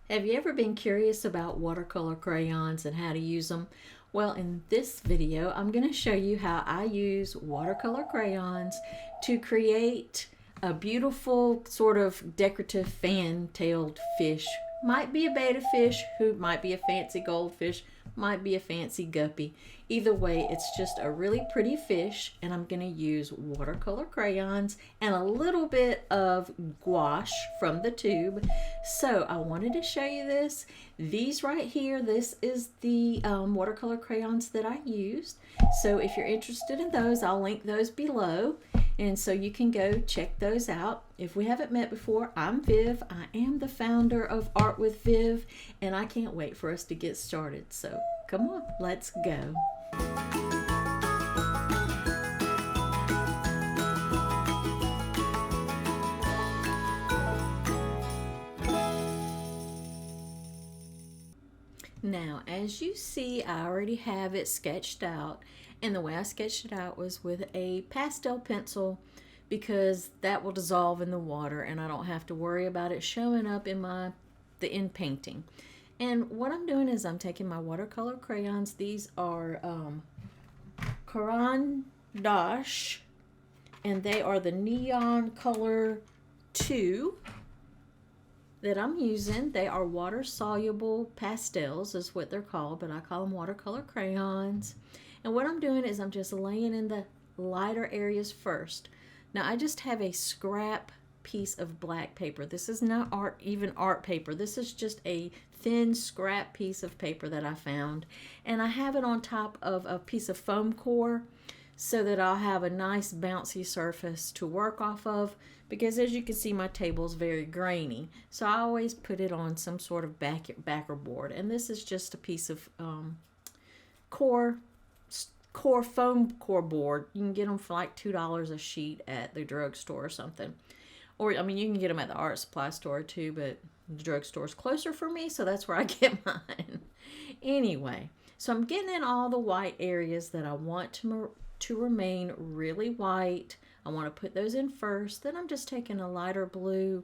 Have you ever been curious about watercolor crayons and how to use them? Well, in this video, I'm going to show you how I use watercolor crayons to create a beautiful sort of decorative fan-tailed fish. Might be a betta fish, who might be a fancy goldfish, might be a fancy guppy. Either way, it's just a really pretty fish, and I'm going to use watercolor crayons and a little bit of gouache from the tube. So I wanted to show you this. These right here, this is the watercolor crayons that I used. So if you're interested in those, I'll link those below. And so you can go check those out. If we haven't met before, I'm Viv. I am the founder of Art with Viv, and I can't wait for us to get started. So come on, let's go. Now, as you see, I already have it sketched out, and the way I sketched it out was with a pastel pencil because that will dissolve in the water and I don't have to worry about it showing up in the end painting. And what I'm doing is I'm taking my watercolor crayons. These are Caran d'Ache, and they are the Neon Color 2 that I'm using. They are water soluble pastels is what they're called, but I call them watercolor crayons. And what I'm doing is I'm just laying in the lighter areas first. Now I just have a scrap piece of black paper. This is not even art paper. This is just a thin scrap piece of paper that I found, and I have it on top of a piece of foam core so that I'll have a nice bouncy surface to work off of, because as you can see, my table's very grainy, so I always put it on some sort of backer board. And this is just a piece of foam core board. You can get them for like $2 a sheet at the drugstore or something, or I mean you can get them at the art supply store too, but the drugstore's closer for me, so that's where I get mine. Anyway, so I'm getting in all the white areas that I want to remain really white. I want to put those in first. Then I'm just taking a lighter blue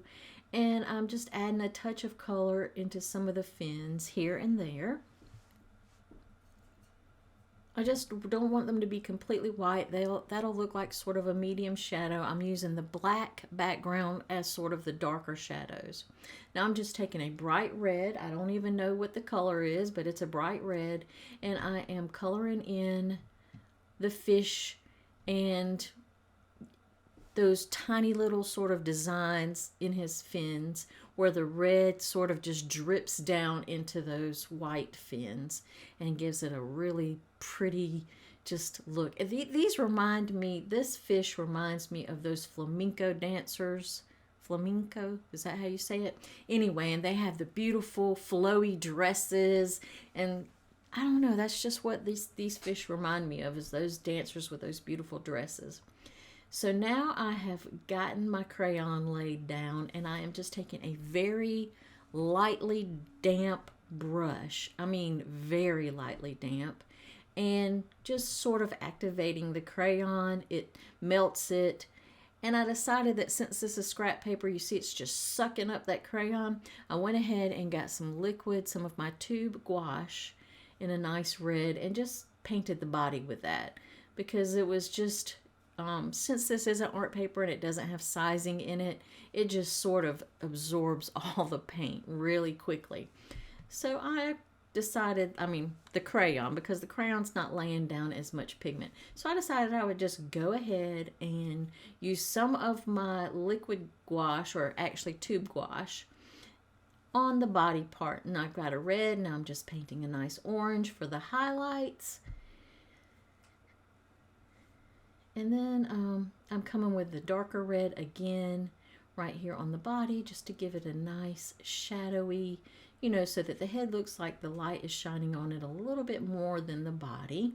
and I'm just adding a touch of color into some of the fins here and there. I just don't want them to be completely white. That'll look like sort of a medium shadow. I'm using the black background as sort of the darker shadows. Now I'm just taking a bright red. I don't even know what the color is, but it's a bright red, and I am coloring in the fish and those tiny little sort of designs in his fins where the red sort of just drips down into those white fins and gives it a really pretty just look. These remind me, this fish reminds me of those flamenco dancers. Flamenco, is that how you say it? Anyway, and they have the beautiful flowy dresses, and I don't know, that's just what these fish remind me of, is those dancers with those beautiful dresses. So now I have gotten my crayon laid down, and I am just taking a very lightly damp brush. I mean very lightly damp, and just sort of activating the crayon. It melts it, and I decided that since this is scrap paper, you see it's just sucking up that crayon. I went ahead and got some liquid, some of my tube gouache in a nice red, and just painted the body with that, because it was just since this isn't art paper and it doesn't have sizing in it, it just sort of absorbs all the paint really quickly. So I decided, the crayon, because the crayon's not laying down as much pigment, so I decided I would just go ahead and use some of my liquid gouache, or actually tube gouache, on the body part. And I've got a red, now I'm just painting a nice orange for the highlights. And then I'm coming with the darker red again right here on the body, just to give it a nice shadowy, so that the head looks like the light is shining on it a little bit more than the body.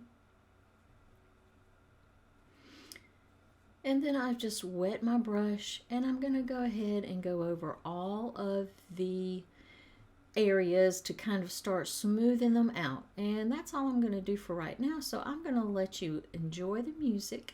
And then I've just wet my brush, and I'm going to go ahead and go over all of the areas to kind of start smoothing them out. And that's all I'm going to do for right now, so I'm going to let you enjoy the music.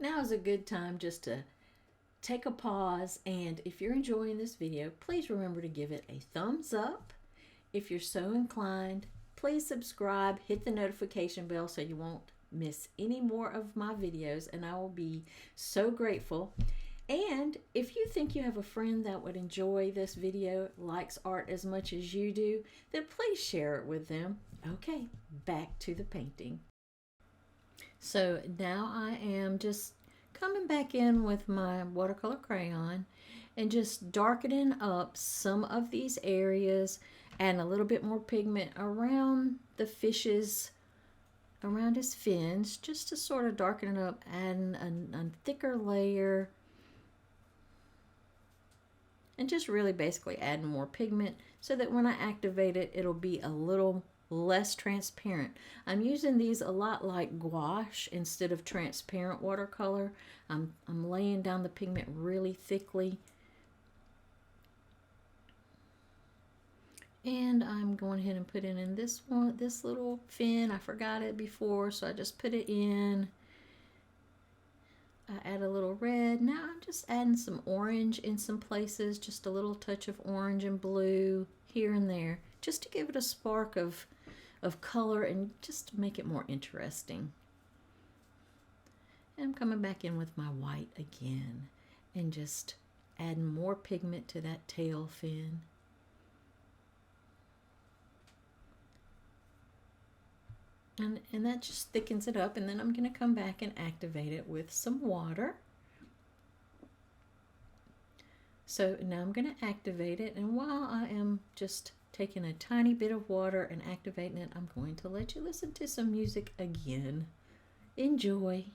Now is a good time just to take a pause, and if you're enjoying this video, please remember to give it a thumbs up. If you're so inclined, please subscribe, hit the notification bell so you won't miss any more of my videos, and I will be so grateful. And if you think you have a friend that would enjoy this video, likes art as much as you do, then please share it with them. Okay, back to the painting. So now I am just coming back in with my watercolor crayon and just darkening up some of these areas, adding a little bit more pigment around the fish's, around his fins, just to sort of darken it up, adding a thicker layer, and just really basically adding more pigment so that when I activate it, it'll be a little less transparent. I'm using these a lot like gouache instead of transparent watercolor. I'm laying down the pigment really thickly. And I'm going ahead and putting in this one, this little fin. I forgot it before, so I just put it in. I add a little red. Now I'm just adding some orange in some places, just a little touch of orange and blue here and there, just to give it a spark of color and just to make it more interesting. And I'm coming back in with my white again and just adding more pigment to that tail fin. And that just thickens it up, and then I'm going to come back and activate it with some water. So now I'm going to activate it, and while I am just taking a tiny bit of water and activating it, I'm going to let you listen to some music again. Enjoy.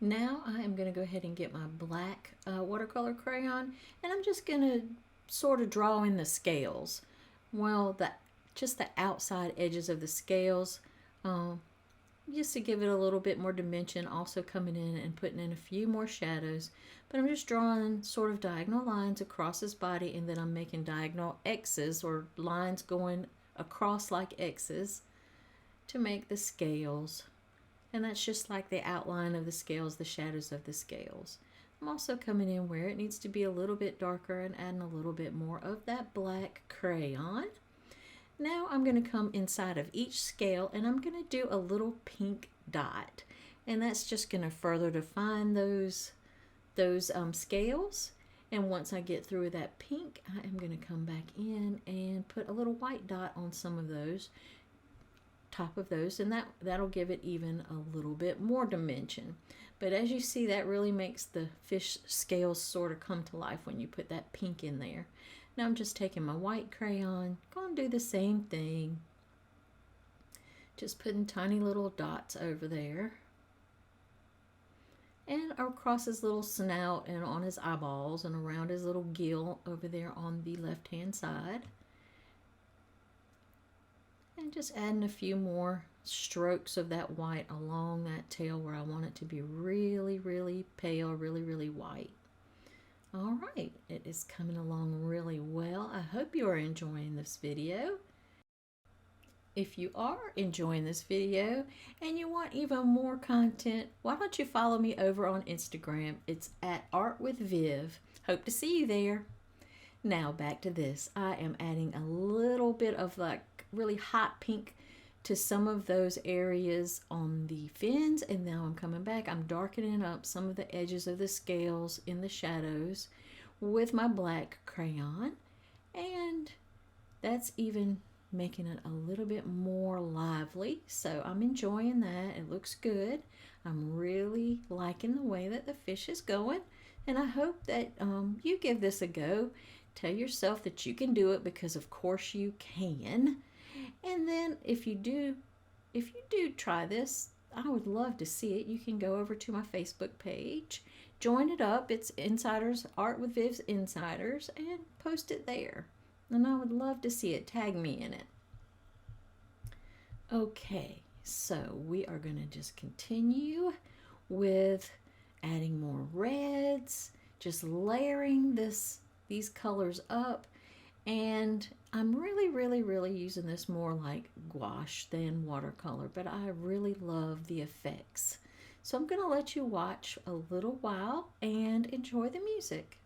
Now I am going to go ahead and get my black watercolor crayon, and I'm just going to sort of draw in the scales. Well, just the outside edges of the scales, just to give it a little bit more dimension, also coming in and putting in a few more shadows. But I'm just drawing sort of diagonal lines across his body, and then I'm making diagonal X's or lines going across like X's to make the scales. And that's just like the outline of the scales, the shadows of the scales. I'm also coming in where it needs to be a little bit darker and adding a little bit more of that black crayon. Now I'm going to come inside of each scale and I'm going to do a little pink dot. And that's just going to further define those scales. And once I get through that pink, I am going to come back in and put a little white dot on some of those, top of those, and that'll give it even a little bit more dimension. But as you see, that really makes the fish scales sort of come to life when you put that pink in there. Now I'm just taking my white crayon, going to do the same thing. Just putting tiny little dots over there. And across his little snout and on his eyeballs and around his little gill over there on the left-hand side. And just adding a few more strokes of that white along that tail where I want it to be really, really pale, really, really white. All right, it is coming along really well. I hope you are enjoying this video. If you are enjoying this video and you want even more content, why don't you follow me over on Instagram? It's at Art with Viv. Hope to see you there. Now back to this. I am adding a little bit of like really hot pink to some of those areas on the fins, and now I'm coming back. I'm darkening up some of the edges of the scales in the shadows with my black crayon, and that's even making it a little bit more lively. So I'm enjoying that. It looks good. I'm really liking the way that the fish is going, and I hope that you give this a go. Tell yourself that you can do it, because of course you can. And then if you do try this, I would love to see it. You can go over to my Facebook page, join it up. It's Insiders, Art with Viv's Insiders, and post it there. And I would love to see it. Tag me in it. Okay, so we are going to just continue with adding more reds, just layering these colors up. And I'm really using this more like gouache than watercolor, but I really love the effects. So I'm going to let you watch a little while and enjoy the music.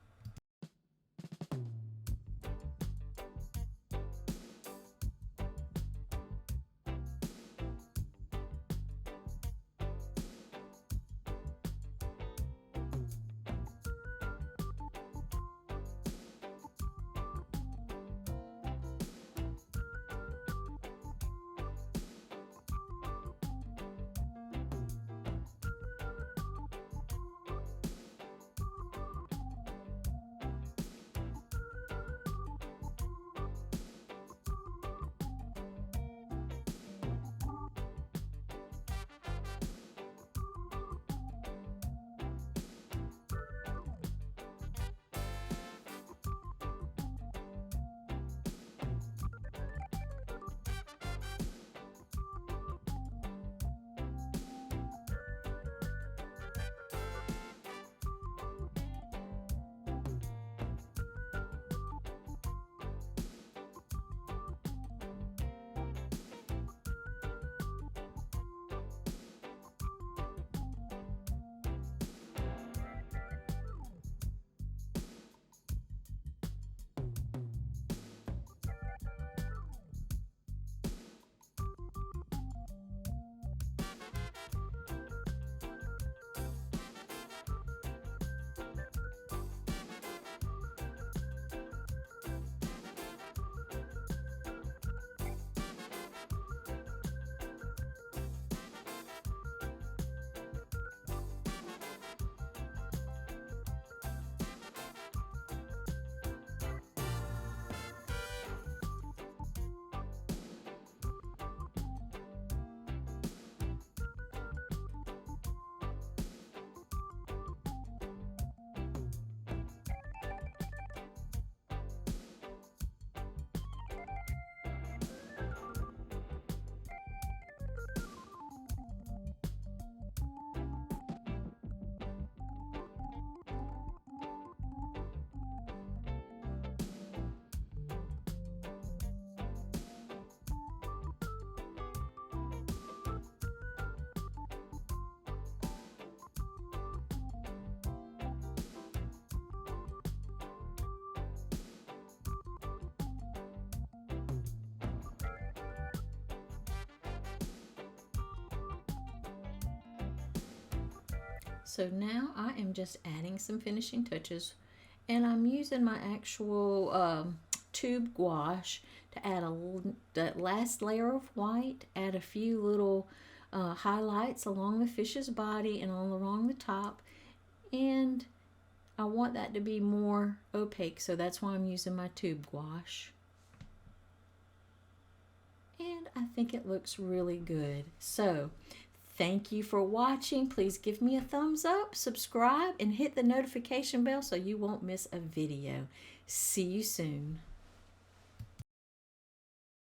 So now I am just adding some finishing touches And I'm using my actual tube gouache to add that last layer of white, add a few little highlights along the fish's body and along the top, and I want that to be more opaque, so that's why I'm using my tube gouache. And I think it looks really good. So thank you for watching. Please give me a thumbs up, subscribe, and hit the notification bell so you won't miss a video. See you soon.